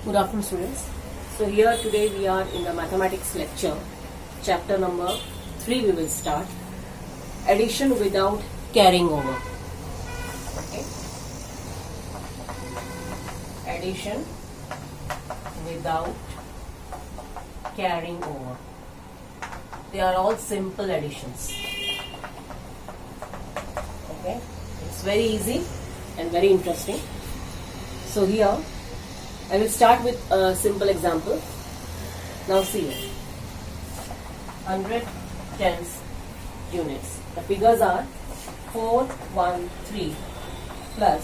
Good afternoon, students. So here today we are in the mathematics lecture, chapter number 3 we will start, addition without carrying over. Okay. Addition without carrying over. They are all simple additions. Okay. It's very easy and very interesting. So here I will start with a simple example. Now see it. 100 tens units. The figures are 4, 1, 3 plus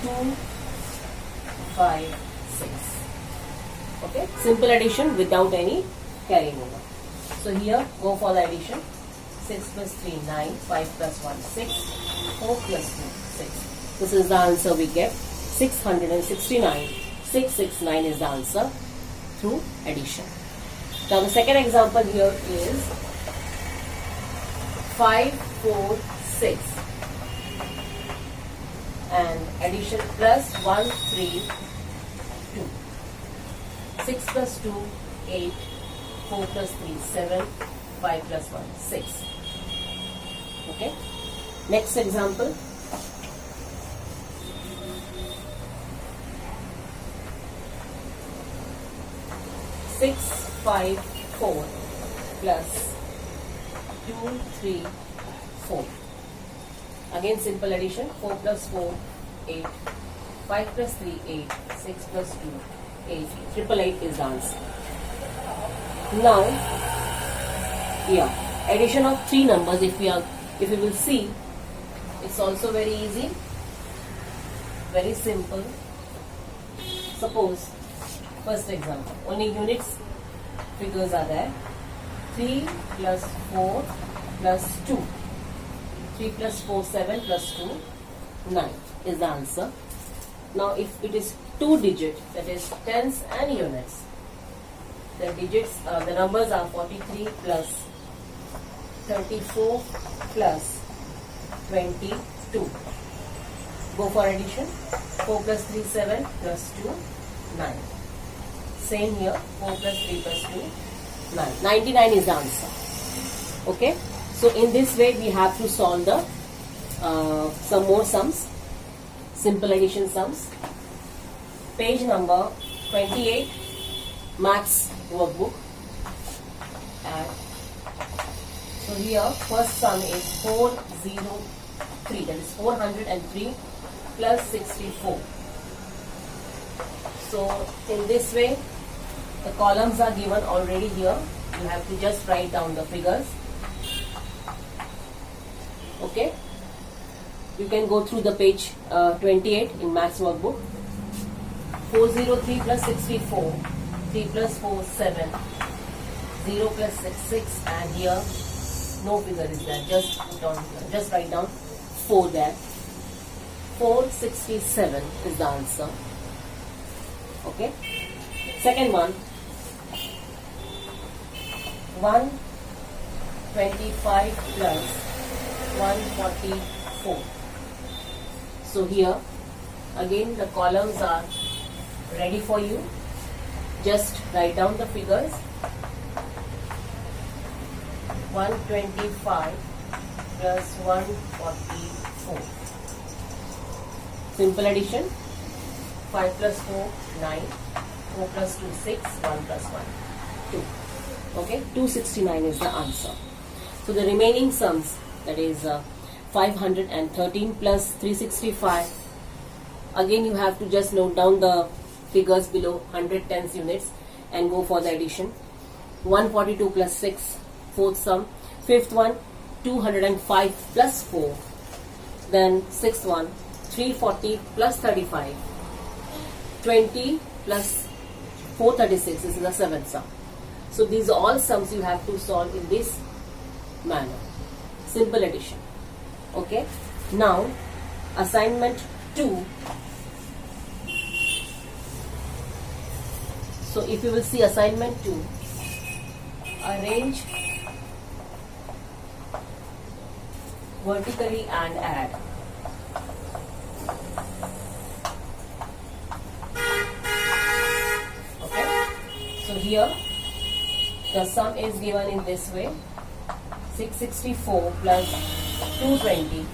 2, 5, 6. Okay. Simple addition without any carrying over. So here go for the addition. 6 plus 3, 9. 5 plus 1, 6. 4 plus 2, 6. This is the answer we get. 669. 669 is the answer through addition. Now the second example here is 5, 4, 6 and addition plus 1, 3, 2. 6 plus 2, 8. 4 plus 3, 7. 5 plus 1, 6. Okay. Next example. 6, 5, 4 plus 2, 3, 4. Again simple addition. 4 plus 4, 8. 5 plus 3, 8. 6 plus 2, 8. 888 is the answer. Now, addition of 3 numbers. If we will see, it's also very easy, very simple. Suppose, first example, only units figures are there. 3 plus 4 plus 2. 3 plus 4, 7 plus 2, 9 is the answer. Now if it is 2 digit, that is tens and units, the digits, the numbers are 43 plus 34 plus 22. Go for addition. 4 plus 3, 7 plus 2, 9. Same here. 4 plus 3 plus 2, 9. 99 is the answer. Okay. So in this way we have to solve the some more sums. Simple addition sums. Page number 28, Maths workbook. And so here first sum is 403. That is 403 plus 64. So in this way, the columns are given already here. You have to just write down the figures. Okay. You can go through the page 28 in Maths workbook. 403 plus 64. 3 plus 4, 7. 0 plus 6, 6. And here no figure is there. Just write down 4 there. 467 is the answer. Okay. Second one. 125 plus 144. So here again the columns are ready for you. Just write down the figures. 125 plus 144. Simple addition. 5 plus 4, 9. 4 plus 2, 6. 1 plus 1, 2. Okay, 269 is the answer. So the remaining sums, that is 513 plus 365. Again you have to just note down the figures below 100 tens units and go for the addition. 142 plus 6, fourth sum. Fifth one, 205 plus 4. Then sixth one, 340 plus 35. 20 plus 436, this is the seventh sum. So these are all sums you have to solve in this manner. Simple addition. Okay. Now assignment 2. So if you will see assignment 2, arrange vertically and add. here the sum is given in this way. 664 plus 220.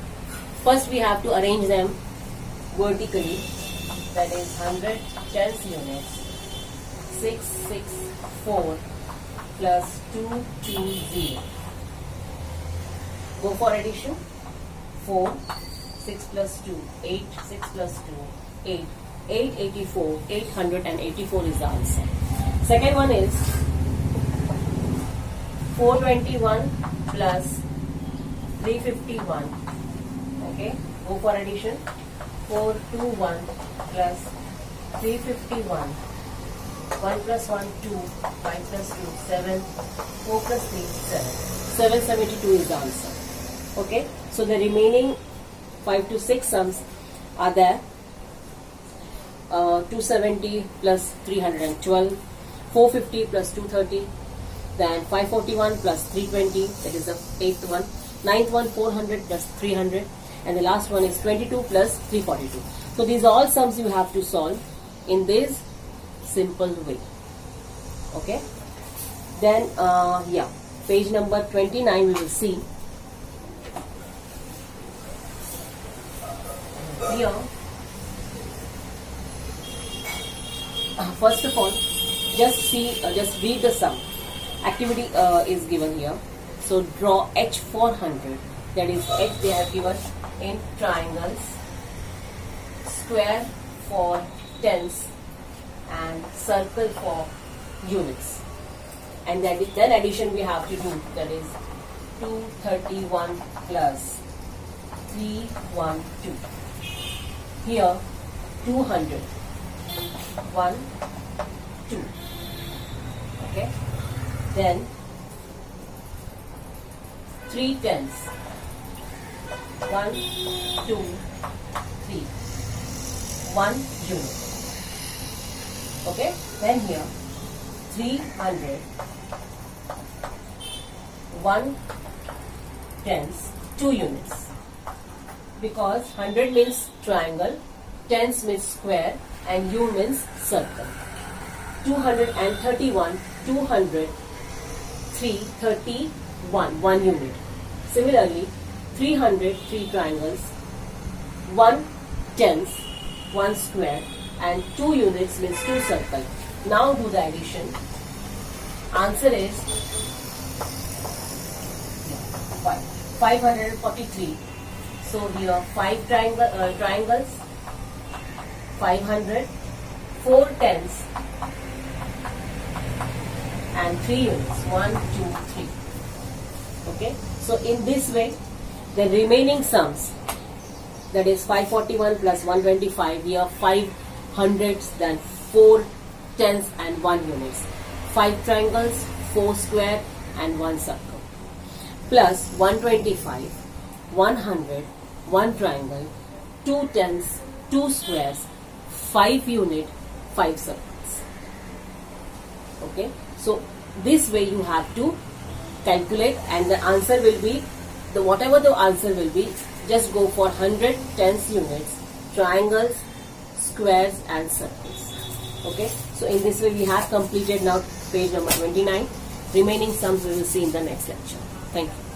First we have to arrange them vertically. That is 100 tens units. 664 plus 220. Go for addition. 4, 6 plus 2, 8, 6 plus 2, 8. 884, 884 is the answer. Second one is 421 plus 351. Okay, go for addition. 421 plus 351. 1 plus 1, 2. 5 plus 2, 7. 4 plus 3, 7. 772 is the answer. Okay, so the remaining 5 to 6 sums are there. 270 plus 312, 450 plus 230, then 541 plus 320, that is the 8th one, 9th one 400 plus 300, and the last one is 22 plus 342. So these are all sums you have to solve in this simple way. Okay, then yeah, page number 29 we will see. Here first of all, just read the sum. Activity is given here. So draw H 400. That is H they have given in triangles, square for tens, and circle for units. And then addition we have to do. That is 231 plus 312. Here 200. 1, 2. Okay. Then 3 tens. 1, 2, 3. 1 unit. Okay. Then here 300. 1 tens. 2 units. Because 100 means triangle, tens means square, and U means circle. 231, 200, 331, 1 unit. Similarly, 300, 3 triangles, 1 tens, 1 square, and 2 units means 2 circle. Now do the addition. Answer is 543. So here 5 triangles, 500, 4 tens, and 3 units. 1, 2, 3. Okay. So in this way, the remaining sums, that is 541 plus 125, here 5 hundreds, then 4 tens and 1 units. 5 triangles, 4 square, and 1 circle. Plus 125, 100, 1 triangle, 2 tens, 2 squares, 5 unit, 5 circles. Okay, so this way you have to calculate, and the answer will be, whatever the answer will be, just go for 100 tens units, triangles, squares, and circles. Okay, so in this way we have completed now page number 29. Remaining sums we will see in the next lecture. Thank you.